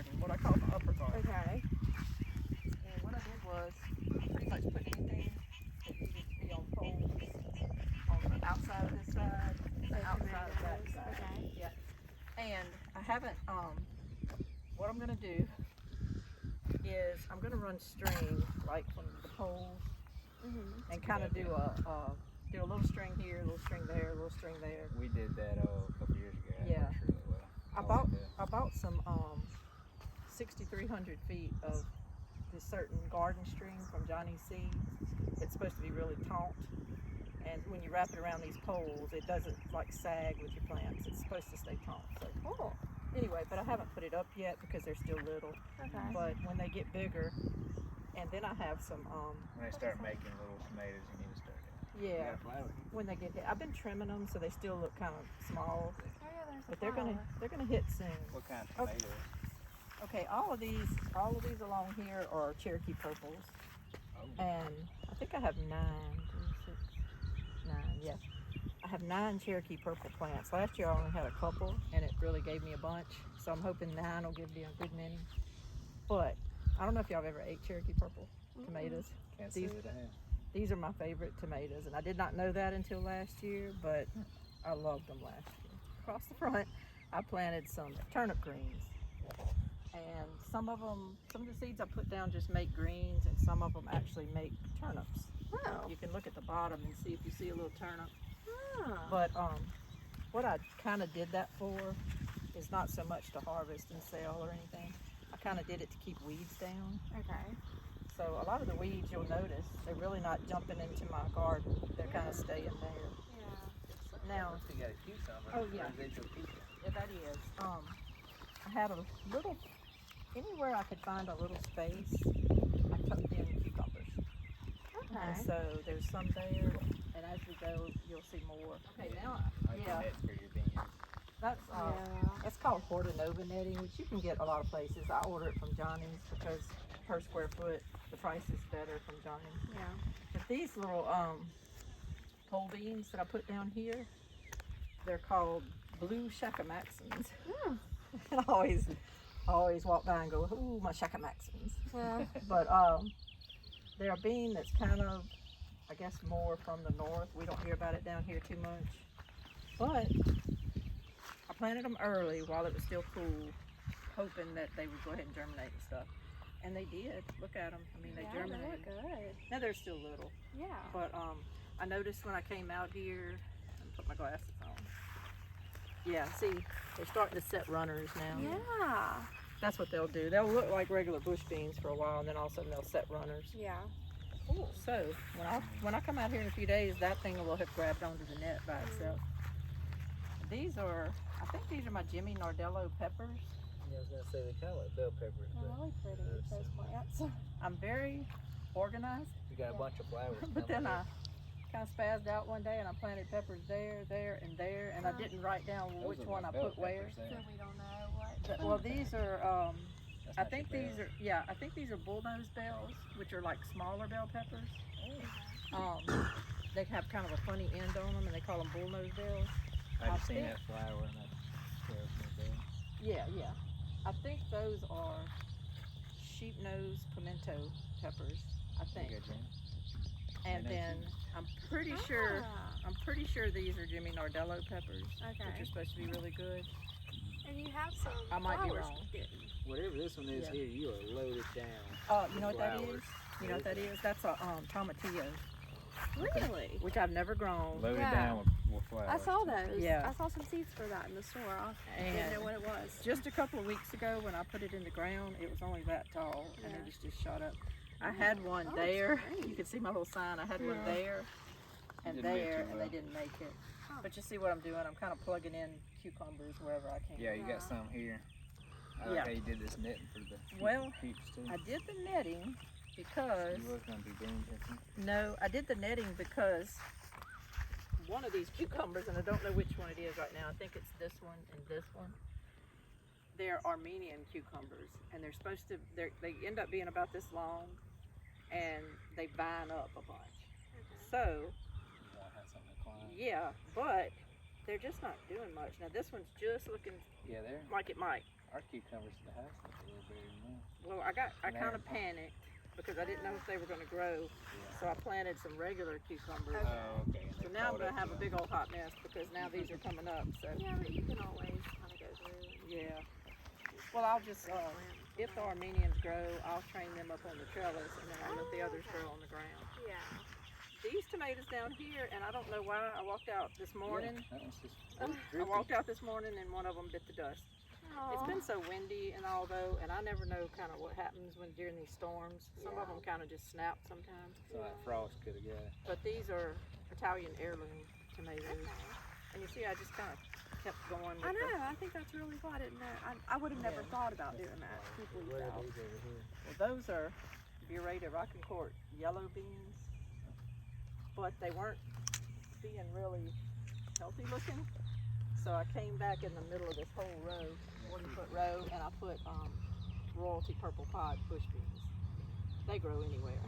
garden, what I call my upper garden. Okay. And what I did was pretty much put anything that needed to be on poles on the outside of this side and the outside of that side. Okay. Yeah. And I haven't, what I'm going to do is I'm going to run string like from the poles and kind of do a little string here, a little string there, a little string there. We did that a couple years ago. Yeah. Really well. I bought some 6,300 feet of this certain garden string from Johnny's Seeds. It's supposed to be really taut, and when you wrap it around these poles, it doesn't like sag with your plants. It's supposed to stay taut. So Cool. anyway, but I haven't put it up yet because they're still little. Okay. But when they get bigger, and then I have some When they start making little tomatoes, you need to start it. yeah. You got a flower. When they get hit, I've been trimming them so they still look kind of small, Oh yeah, there's a but they're gonna hit soon. What kind of Okay. tomatoes? Okay, all of these along here are Cherokee purples, Oh. and I think I have 9, 3, 6, 9. Yeah, I have 9 Cherokee purple plants. Last year I only had a couple, and it really gave me a bunch. So I'm hoping 9 will give me a good many. But I don't know if y'all have ever ate Cherokee purple tomatoes. Can't say that I have. These are my favorite tomatoes, and I did not know that until last year, but I loved them last year. Across the front, I planted some turnip greens, and some of the seeds I put down just make greens, and some of them actually make turnips. Wow. You can look at the bottom and see if you see a little turnip. Ah. But what I kind of did that for is not so much to harvest and sell or anything. I kind of did it to keep weeds down. Okay. So a lot of the weeds, you'll notice, they're really not jumping into my garden. They're kind of staying there. Yeah. Now, You got a cucumber. Oh, yeah. Residual cucumber. yeah, that is. I had a little, anywhere I could find a little space, I tucked in cucumbers. Okay. And so there's some there, and as we go, you'll see more. Okay, now, Like yeah, a net for your beans. that's that's called Hortanova netting, which you can get a lot of places. I order it from Johnny's because per square foot, the price is better from Johnny's. Yeah. But these little pole beans that I put down here, they're called blue shakamaxons. Hmm. And I always walk by and go, ooh, my shakamaxons. Yeah. But they're a bean that's kind of, I guess, more from the north. We don't hear about it down here too much. But I planted them early while it was still cool, hoping that they would go ahead and germinate and stuff. And they did. Look at them. I mean, they Yeah, they germinated. look good. Now they're still little. Yeah. But I noticed when I came out here, and put my glasses on. Yeah, see, they're starting to set runners now. Yeah. That's what they'll do. They'll look like regular bush beans for a while, and then all of a sudden they'll set runners. Yeah. Cool. So when I come out here in a few days, that thing will have grabbed onto the net by itself. These are, I think these are my Jimmy Nordello peppers. Yeah, I was gonna say they kind of like bell peppers. They're really pretty, those plants. I'm very organized, You got a bunch of flowers. but then coming I kind of spazzed out one day and I planted peppers there, and there, and I didn't write down in. which Those one I are bell put where. peppers there. So we don't know what. Well, these are, That's I not think your these bell. are, yeah, I think these are bullnose bells, which are like smaller bell peppers. They have kind of a funny end on them, and they call them bullnose bells. I just I seen think- that flower and that scares me a bit. Yeah. I think those are sheep nose pimento peppers, I think. Good, Jim. And then I'm pretty sure these are Jimmy Nordello peppers, which Okay. are supposed to be really good. And you have some I might be flowers wrong. getting. Whatever this one is Yeah. here, you are loaded down. You know what that is? Flowers. You know what that is? That's a Tomatillos, Really? which I've never grown. Loaded Yeah. down with flowers. I saw those. Yeah. I saw some seeds for that in the store. I didn't And know what it was. just a couple of weeks ago when I put it in the ground, it was only that tall, and Yeah. it just shot up. I had one Oh, there. it's great. You can see my little sign. I had one Yeah. there and Didn't make there, too and well. they didn't make it. Oh. But you see what I'm doing? I'm kind of plugging in cucumbers wherever I can. Yeah, you Yeah. got some here. I like Yeah. how you did this netting for the Well, peeps too. I did the netting because You was gonna be beans, I think. no, I did the netting because one of these cucumbers, and I don't know which one it is right now. I think it's this one and this one. They're Armenian cucumbers, and they're supposed to. They end up being about this long, and they vine up a bunch. So You wanna have something to climb. yeah, but they're just not doing much. Now this one's just looking Yeah, there. like it might. Our cucumbers at the house look a little bigger than that. Well, I kind of panicked because I didn't know if they were going to grow, so I planted some regular cucumbers. Oh, okay. And So they now I'm caught going to up have a big old hot mess because now these are coming up. So Yeah, but you can always kind of go through. yeah. Well, I'll just if the Armenians grow, I'll train them up on the trellis, and then I'll let the others grow on the ground. Yeah. These tomatoes down here, and I don't know why, I walked out this morning. Yeah, that one's just I walked out this morning and one of them bit the dust. It's been so windy and all though, and I never know kind of what happens when during these storms. Some of them kind of just snap sometimes. So that frost could have got it. But these are Italian heirloom tomatoes. And you see, I just kind of kept going with I know. I think that's really cool. I didn't know. I would have never thought about doing that. Keep leaves What are out. these over here? Well, those are Burrata Rocking Court yellow beans, but they weren't being really healthy looking. So I came back in the middle of this whole row, 40-foot row, and I put royalty purple pod bush beans. They grow anywhere.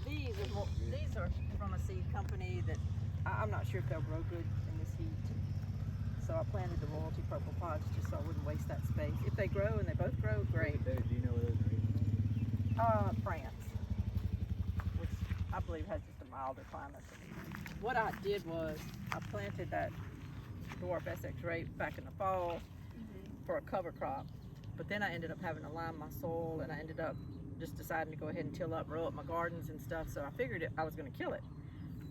These are from a seed company that I'm not sure if they'll grow good in this heat. So I planted the royalty purple pods just so I wouldn't waste that space. If they grow and they both grow, great. Do you know where those are? France, which I believe has just a milder climate. What I did was I planted that dwarf Essex rape back in the fall for a cover crop, but then I ended up having to lime my soil, and I ended up just deciding to go ahead and till up, row up my gardens and stuff. So I figured I was going to kill it,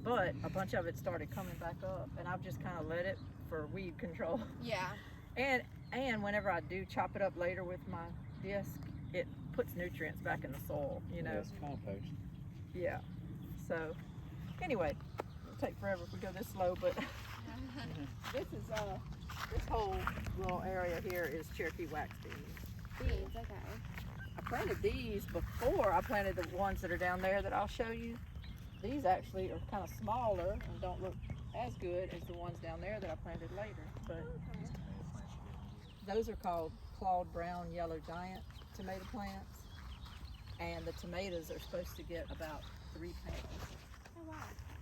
but a bunch of it started coming back up, and I've just kind of let it for weed control. Yeah. And whenever I do chop it up later with my disc, it puts nutrients back in the soil, you know. Yeah, it's compost. Yeah. So anyway, it'll take forever if we go this slow, but this whole little area here is Cherokee wax beans. Beans. Okay. I planted these before I planted the ones that are down there that I'll show you. These actually are kind of smaller and don't look as good as the ones down there that I planted later. But those are called clawed brown yellow giant tomato plants, and the tomatoes are supposed to get about 3 pounds. Oh wow.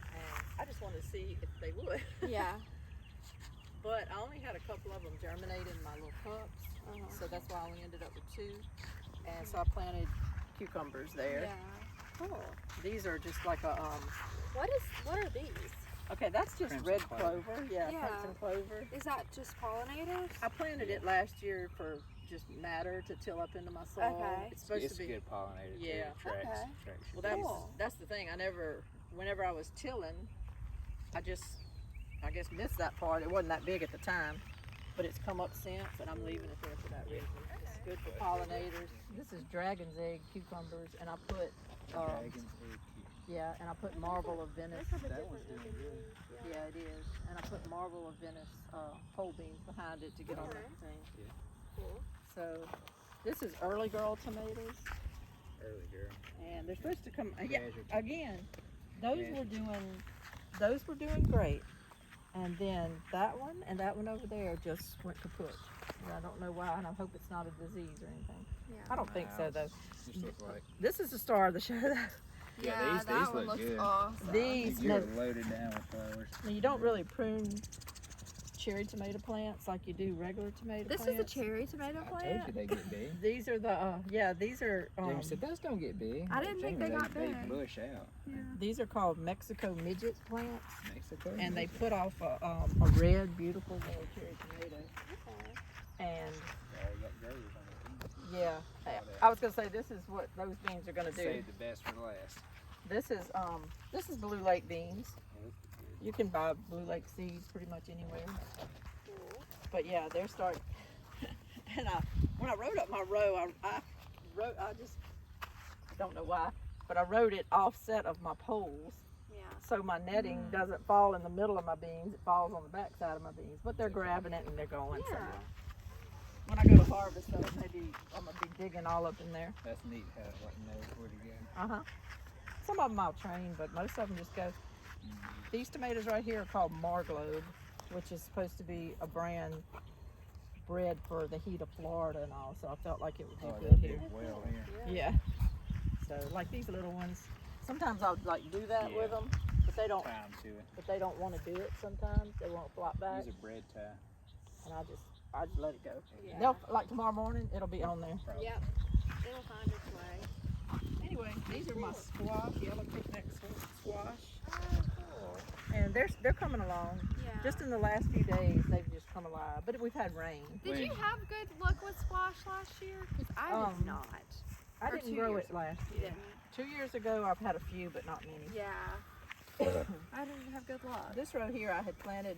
And I just wanted to see if they would. Yeah. But I only had a couple of them germinate in my little cups, so that's why I only ended up with 2. And so I planted cucumbers there. Yeah. Cool. These are just like a What are these? okay, that's just Crimson red clover. clover. Yeah, Yeah. crimson clover. Is that just pollinators? I planted it last year for just matter to till up into my soil. Okay. It's supposed It's to a be. good pollinator too. Yeah. It tracks, Okay. tracks Well, your Cool. that's the thing. Whenever I was tilling, I guess missed that part. It wasn't that big at the time, but it's come up since, and I'm leaving it there for that reason. It's good for pollinators. This is dragon's egg cucumbers, and I put Dragon's egg. yeah, and I put marble of Venice. That one's doing good. Yeah, it is. And I put marble of Venice pole beans behind it to get on that thing. Yeah. Cool. So this is early girl tomatoes, Early girl. and they're supposed to come. Yeah, Casualty. again, those Yeah. were doing great, and then that one and that one over there just went kaput. And I don't know why, and I hope it's not a disease or anything. Yeah. I don't think so though. Just looks like. This is the star of the show. Yeah, these that one look looks good. awesome. These You're no, loaded down with flowers. you don't really prune cherry tomato plants like you do regular tomato This plants. is a cherry tomato I told plant. you they get big. These are the these are Jamie said those don't get big. I didn't think they got They big. bush out. Yeah. these are called Mexico midget plants, Mexico. and they put off a red, beautiful little cherry tomato. And They already got growers on the yeah, I was gonna say this is what those beans are gonna do. Save the best for last. This is Blue Lake beans. You can buy Blue Lake seeds pretty much anywhere. But yeah, they're starting. And when I wrote up my row, I just don't know why, but I wrote it offset of my poles, Yeah. so my netting doesn't fall in the middle of my beans. It falls on the back side of my beans. But they're grabbing it and they're going. So Yeah. when I go to harvest, though, maybe I'm gonna be digging all up in there. That's neat how it like knows where to go. Some of them I'll train, but most of them just go. These tomatoes right here are called Marglobe, which is supposed to be a brand bred for the heat of Florida and all. So I felt like it would do Oh, good they'll here. do well here. Yeah. So like these little ones, sometimes I'll like do that Yeah. with them, but they don't. Time to it. But they don't want to do it. Sometimes they won't flop back, Use a bread tie. and I just let it go. Yeah. They'll, like tomorrow morning, it'll be on there. Yep. It'll find its way. Anyway, these are my squash, yellow picnic squash. Oh, cool. And they're coming along. Yeah. Just in the last few days, they've just come alive. But we've had rain. Did you have good luck with squash last year? Because I did not. I Or didn't 2 grow years it last You year. didn't? 2 years ago, I've had a few, but not many. Yeah. I didn't have good luck. This row here, I had planted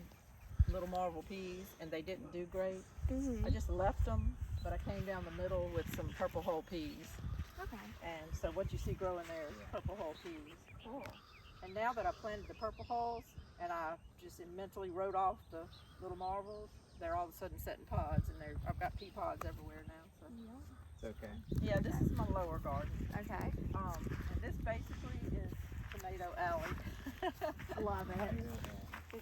little marble peas, and they didn't do great. Mm-hmm. I just left them, but I came down the middle with some purple hull peas. Okay. And so what you see growing there is purple hull peas. Cool. And now that I planted the purple hulls, and I just mentally wrote off the little marbles, they're all of a sudden setting pods, and I've got pea pods everywhere now. So. It's okay. Yeah, this is my lower garden. Okay. And this basically is Tomato Alley. I love it.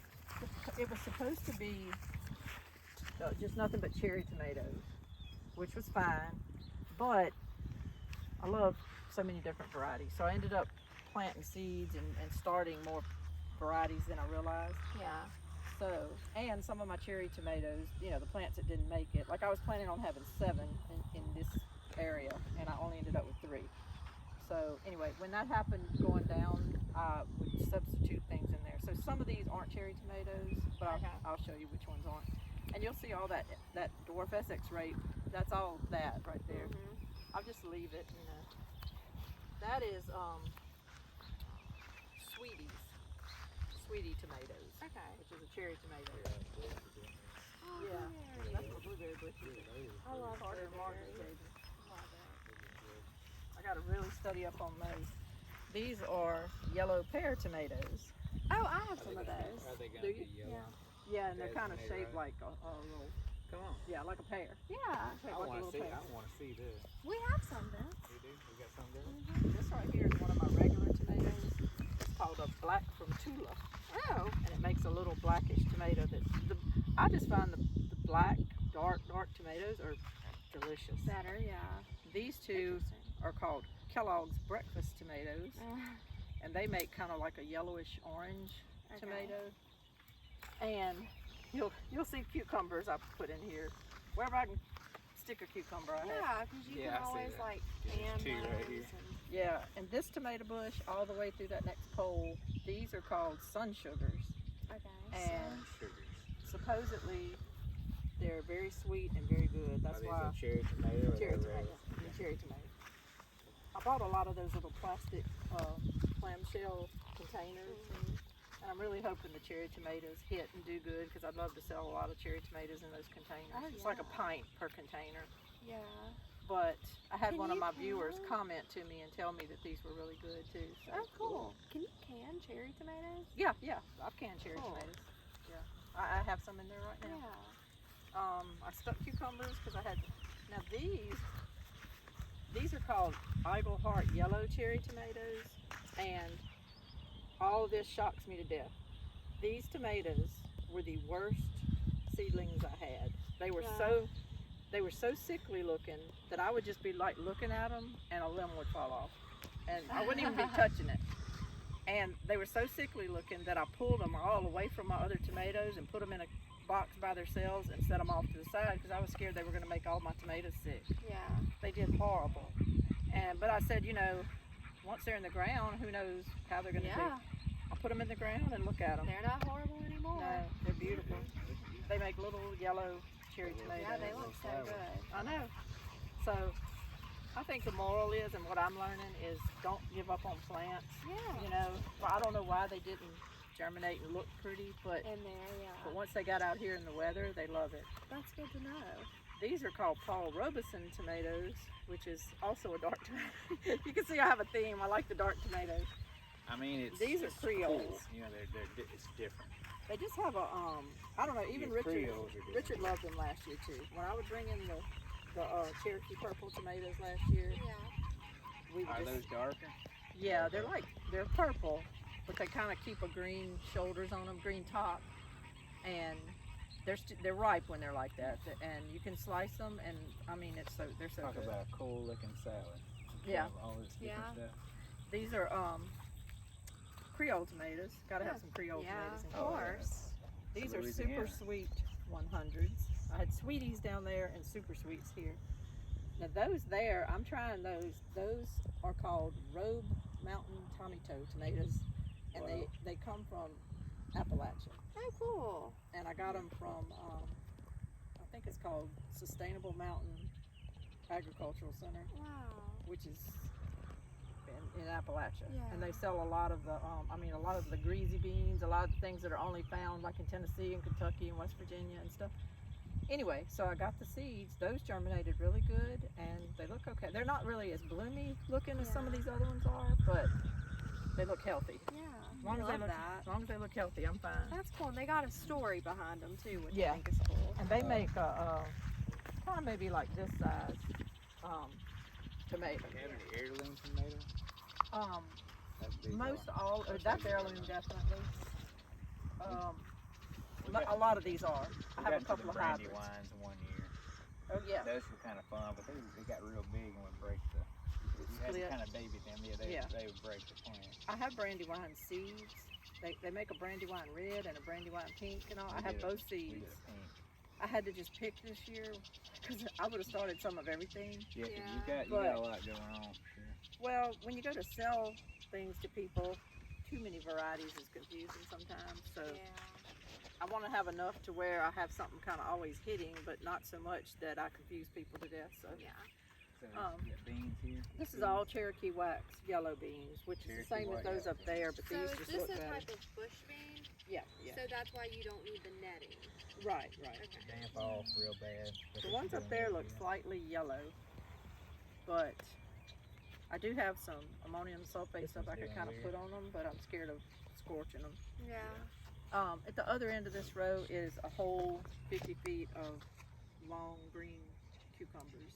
It was supposed to be just nothing but cherry tomatoes, which was fine, but I love so many different varieties. So I ended up planting seeds and starting more varieties than I realized. Yeah. So, and some of my cherry tomatoes, you know, the plants that didn't make it, like I was planning on having 7 in this area, and I only ended up with 3. So anyway, when that happened going down, I would substitute things in there. So some of these aren't cherry tomatoes, but I'll show you which ones aren't. And you'll see all that dwarf Essex rape, that's all that right there. Mm-hmm. I'll just leave it, you know. That is sweetie tomatoes, Okay. which is a cherry tomato. Oh, Yeah, very. that's what blueberry bush is. I love Carter Margaret blueberries. gave me. Love it. I got to really study up on those. These are yellow pear tomatoes. Oh, I have some of those. Are they Do gonna you? be yellow? Yeah, and they're Pear kind of tomato, shaped right? like a little, Come on. yeah, like a pear. Yeah. Shaped I like a want to little see. pear. I want to see this. We have some, Vince. We do. We got some there. This right here is one of my regular tomatoes. It's called a black from Tula, Oh. and it makes a little blackish tomato. I just find the black, dark tomatoes are delicious. Better, yeah. These two Interesting. are called Kellogg's breakfast tomatoes, and they make kind of like a yellowish orange Okay. tomato. And you'll see cucumbers I put in here. Wherever I can stick a cucumber, I have. Yeah, because you Yeah, can I see always that. like Yeah, pan there's 2 right those here. and Yeah, and this tomato bush all the way through that next pole, these are called sun sugars. okay. And Sugars. supposedly they're very sweet and very good. That's Are these why a cherry tomato or cherry they're tomato. regular? Cherry tomato. I bought a lot of those little plastic clamshell containers, and I'm really hoping the cherry tomatoes hit and do good because I'd love to sell a lot of cherry tomatoes in those containers. Oh, It's like a yeah. pint per container. Yeah. But I had Can one of you my can viewers them? comment to me and tell me that these were really good too. So. Oh, cool. Can you can cherry tomatoes? Yeah, I've canned cherry Cool. tomatoes. Yeah, I have some in there right now. Yeah. I stuck cucumbers because I had. Now these are called Eggplant yellow cherry tomatoes, and all of this shocks me to death. These tomatoes were the worst seedlings I had. They were so sickly looking that I would just be like looking at them and a limb would fall off, and I wouldn't even be touching it. And they were so sickly looking that I pulled them all away from my other tomatoes and put them in a box by themselves and set them off to the side because I was scared they were going to make all my tomatoes sick. Yeah. They did horrible. But I said, you know, once they're in the ground, who knows how they're going to Yeah. be. I put them in the ground and look at them. They're not horrible anymore. No, they're beautiful. They make little yellow cherry tomatoes. Yeah, they look so good. I know. So I think the moral is, and what I'm learning is, don't give up on plants. Yeah. You know, well, I don't know why they didn't germinate and look pretty, but In there, yeah. once they got out here in the weather, they love it. That's good to know. These are called Paul Robeson tomatoes, which is also a dark tomato. You can see I have a theme. I like the dark tomatoes. I mean, it's These are it's Creoles. Cool. You know, it's different. They just have a I don't know. Even Yeah, Richard Creoles are different. Richard loved them last year too. When I would bring in the Cherokee purple tomatoes last year, Yeah. we would Are just those darker? yeah, they're purple, but they kind of keep a green shoulders on them, green top, and they're ripe when they're like that. And you can slice them, and I mean they're so Talk good. about a cool looking salad. Yeah. All this different Yeah. stuff. These are Creole tomatoes. Got to have some Creole Yeah, tomatoes in of here. course. These From are super Louisiana. sweet 100s. I had sweeties down there and super sweets here. Now those there, I'm trying those. Those are called Robe Mountain Tomatoes, and they come from Appalachia. Oh, cool. And I got them from, I think it's called Sustainable Mountain Agricultural Center, Wow. which is in Appalachia. Yeah. And they sell a lot of the, a lot of the greasy beans, a lot of the things that are only found like in Tennessee and Kentucky and West Virginia and stuff. Anyway, so I got the seeds. Those germinated really good, and they look okay. They're not really as bloomy looking as some of these other ones are, but they look healthy. Yeah. As long as they look healthy, I'm fine. That's cool. And they got a story behind them too, which Yeah. I think is cool. And they make a kind of maybe like this size tomato. Do you have any heirloom tomato? That's big Most one. all, that's heirloom definitely. A lot of these are. I have a couple of brandy hybrids. wines one year. Oh yeah. Those were kind of fun, but they got real big and would break the. If you had Split. to kind of baby them, they would break the plant. I have brandywine seeds. They make a brandywine red and a brandywine pink and all. I have both We seeds. did a pink. I had to just pick this year because I would have started some of everything. Yeah, 'cause Yeah. you got a lot going on. Sure. Well, when you go to sell things to people, too many varieties is confusing sometimes. So I want to have enough to where I have something kind of always hitting, but not so much that I confuse people to death. So Yeah. So you got beans here. this is all Cherokee wax yellow beans, which is the Cherokee same as white those yellow up there, but So these is just this look a better. type of bush bean? Yeah, yeah. So that's why you don't need the netting. Right. Okay. Damp off real bad. The ones up there look slightly yellow, but I do have some ammonium sulfate stuff I could kind of put on them, but I'm scared of scorching them. Yeah. At the other end of this row is a whole 50 feet of long green cucumbers,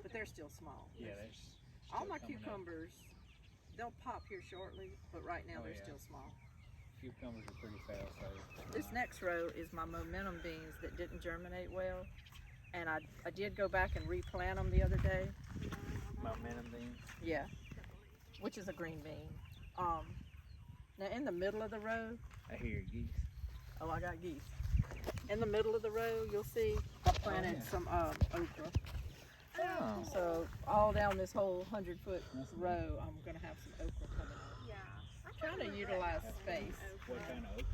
but they're still small. Yeah, that's. All my coming up. cucumbers, they'll pop here shortly, but right now Oh, they're yeah. still small. Cucumbers are pretty fast. So This next row is my momentum beans that didn't germinate well, and I did go back and replant them the other day. momentum beans. Yeah, which is a green bean. Now in the middle of the row, I hear geese. oh, I got geese. In the middle of the row, you'll see I planted yeah. some okra. Oh. So all down this whole 100-foot That's neat. row, I'm gonna have some okra coming up. Yeah. I'm trying to utilize space. What kind of okra?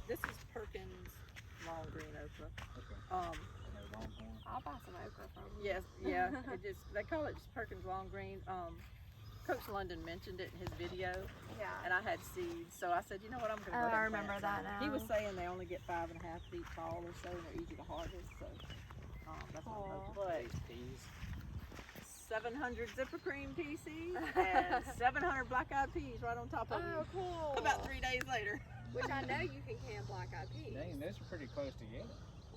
This is Perkins long green okra. Okay. Longhorn. I'll buy some okra from you. Yes, yeah. They call it just Perkins long green. Coach London mentioned it in his video, Yeah. and I had seeds, so I said, you know what, I'm gonna go Oh, ahead I and remember plant that some. He now. was saying they only get 5.5 feet tall or so, and they're easy to harvest. So that's what I'm Cool. hoping. But Peas. 700 zipper cream pea seeds and 700 black-eyed peas right on top of Oh, them. cool. About 3 days later. Which I know you can can black-eyed peas. Dang, those are pretty close together.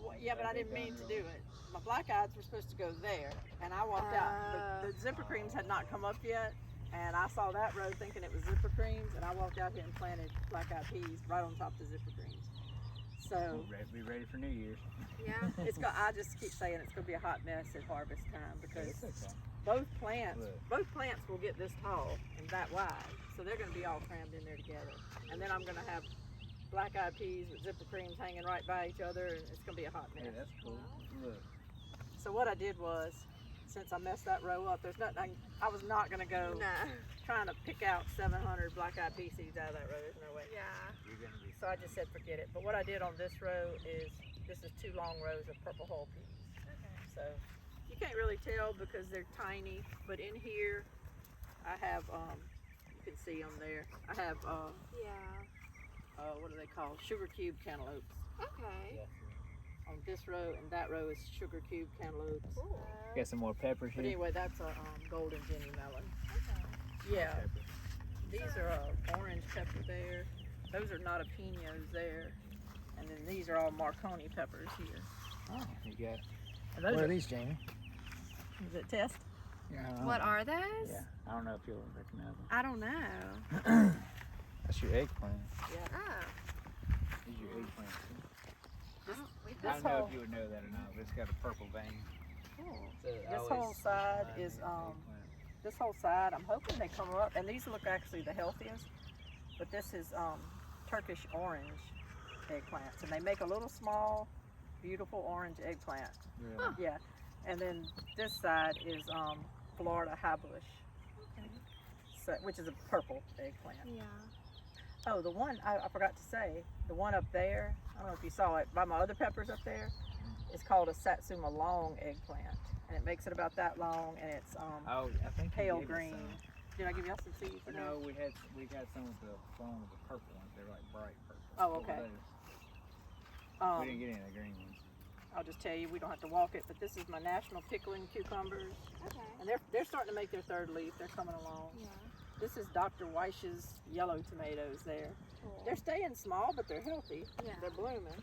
Well, yeah, but I didn't mean to do it. My black-eyeds were supposed to go there, and I walked out. The zipper creams had not come up yet, and I saw that row thinking it was zipper creams, and I walked out here and planted black-eyed peas right on top of the zipper creams. So Be ready for New Year's. Yeah. I just keep saying it's going to be a hot mess at harvest time because It's okay. both plants Look. will get this tall and that wide, so they're going to be all crammed in there together. And then I'm going to have black-eyed peas with zipper creams hanging right by each other, and it's going to be a hot mess. Hey, that's cool. Look. So what I did was, since I messed that row up, there's nothing. I was not going to go No. trying to pick out 700 black-eyed pea seeds out of that row. There's no way. Yeah. You're gonna be. So I just said forget it. But what I did on this row is, this is 2 long rows of purple hull peas. Okay. So you can't really tell because they're tiny, but in here I have, you can see them there. I have, Yeah. what are they called? Sugar cube cantaloupes. Okay. Yeah. On this row, and that row is sugar cube cantaloupes. Cool. Got some more peppers But here. anyway, that's a golden Jenny melon. Okay. Yeah, Pepper. these are orange pepper there. Those are not pinos there. And then these are all Marconi peppers here. Oh, you got. And those What are, are these, Jamie? is it test? Yeah. What are those? Yeah, I don't know if you'll recognize them. I don't know. That's your eggplant. Yeah. Oh. These are your eggplant. This, I this don't know whole, if you would know that or not, but it's got a purple vein. this whole side is, this whole side, I'm hoping they come up, and these look actually the healthiest, but this is Turkish orange eggplants, and they make a little small, beautiful orange eggplant. Really? Yeah. And then this side is Florida high bush, Okay. so, which is a purple eggplant. Yeah. Oh, the one I forgot to say, the one up there, I don't know if you saw it, by my other peppers up there, it's called a Satsuma long eggplant. And it makes it about that long, and it's Oh, I think you pale gave us green. some. Did I give y'all some seeds? Or no, we got some of the along with the purple ones. They're like bright purple. Oh, What were okay. those? We didn't get any of the green ones. I'll just tell you, we don't have to walk it, but this is my national pickling cucumbers. Okay. And they're starting to make their third leaf. They're coming along. Yeah. This is Dr. Weish's yellow tomatoes there. Cool. They're staying small, but they're healthy. Yeah. They're blooming.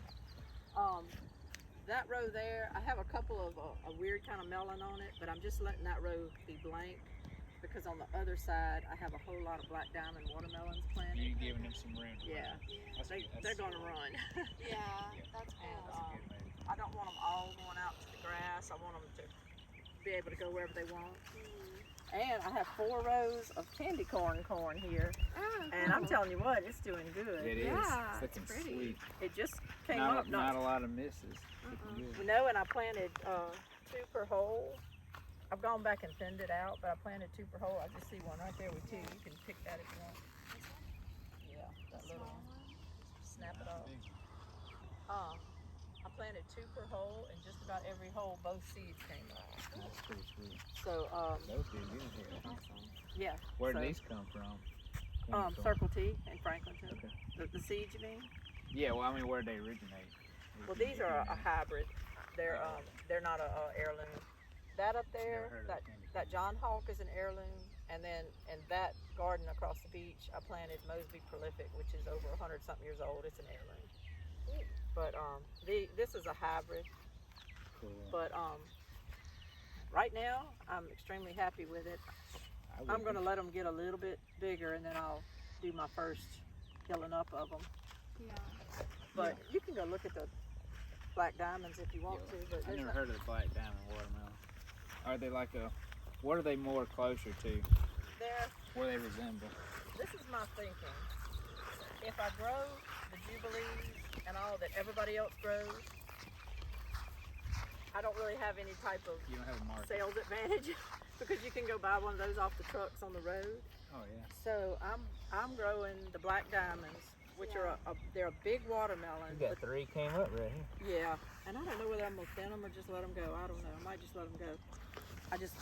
That row there, I have a couple of a weird kind of melon on it, but I'm just letting that row be blank because on the other side, I have a whole lot of black diamond watermelons planted. You giving them some room. Yeah. That's good. They're going to run. Yeah, that's And cool. I don't want them all going out to the grass. I want them to be able to go wherever they want. And I have 4 rows of candy corn here. Oh, And I'm cool. telling you what, it's doing good. It is. Yeah, It's looking it's pretty. sweet. It just came Not, up. not a lot of misses. Looking good. No, and I planted 2 per hole. I've gone back and thinned it out, but I planted 2 per hole. I just see one right there with 2. You can pick that if you want. Yeah, that little one. Snap it off. I planted 2 per hole, and just about every hole, both seeds came up. That's pretty sweet. So, Those did good here. Awesome. yeah. Where so, did these come from? Candy corn. Circle T in Franklinton. Okay. The seeds, you mean? Yeah, well, I mean, where did they originate? Well, these are a hybrid. They're not a heirloom. That up there, Never heard of that candy corn. that John Hawk is an heirloom, and then in that garden across the beach, I planted Mosby Prolific, which is over 100-something years old. It's an heirloom. But this is a hybrid. Cool. But right now, I'm extremely happy with it. I would I'm going to be. let them get a little bit bigger, and then I'll do my first killing up of them. Yeah. But you can go look at the black diamonds if you want to. But I there's never not- heard of the black diamond watermelon. Are they like a? What are they more closer to? What do they resemble? This is my thinking. If I grow the Jubilees and all that everybody else grows, I don't really have any type of You don't have a market. sales advantage because you can go buy one of those off the trucks on the road. Oh yeah. So I'm growing the black diamonds, which are they're a big watermelon. You got 3 came up right here. Yeah, and I don't know whether I'm gonna thin them or just let them go. I don't know. I might just let them go. I just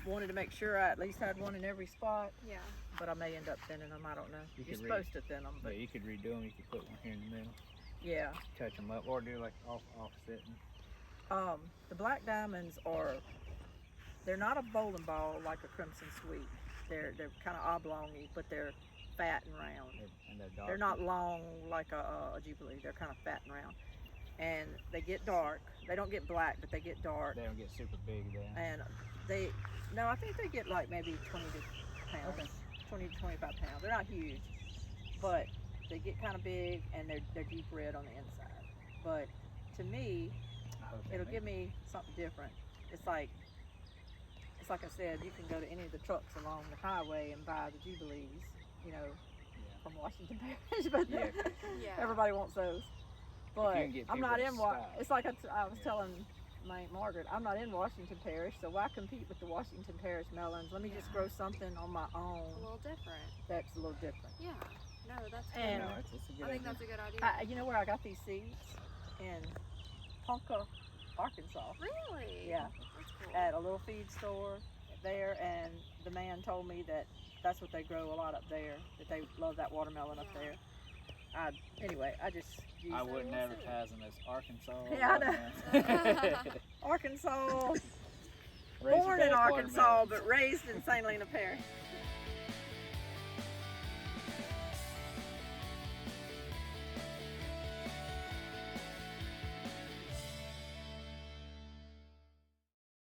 wanted to make sure I at least had one in every spot, Yeah. but I may end up thinning them. I don't know. You You're could supposed to thin them, But but you could redo them. You could put one here in the middle, yeah. touch them up, or do like offset. The black diamonds they're not a bowling ball like a crimson sweet. They're kind of oblongy, but they're fat and round. And they're dark. They're not long like a Jubilee. They're kind of fat and round. And they get dark. They don't get black, but they get dark. They don't get super big then. And I think they get like maybe 20 pounds, Okay. 20 to 25 pounds. They're not huge, but they get kind of big and they're deep red on the inside. But to me, I hope they it'll make give it. me something different. It's like I said, you can go to any of the trucks along the highway and buy the Jubilees, from Washington Parish, but Yeah. Yeah. everybody wants those. But can get I'm people not to in stop. It's like I was Yeah. telling my Aunt Margaret, I'm not in Washington Parish, so why compete with the Washington Parish melons? Let me just grow something on my A own little different. that's a little different. Yeah. No, that's good. And No, it's a good I think idea. that's a good idea. You know where I got these seeds? In Ponca, Arkansas. Really? Yeah. That's cool. At a little feed store there, and the man told me that that's what they grow a lot up there, that they love that watermelon up Yeah. there. Anyway, I just used I that. wouldn't we'll advertise them as Arkansas. Yeah, I know. Arkansas, born in Arkansas, but raised in St. Helena Parish.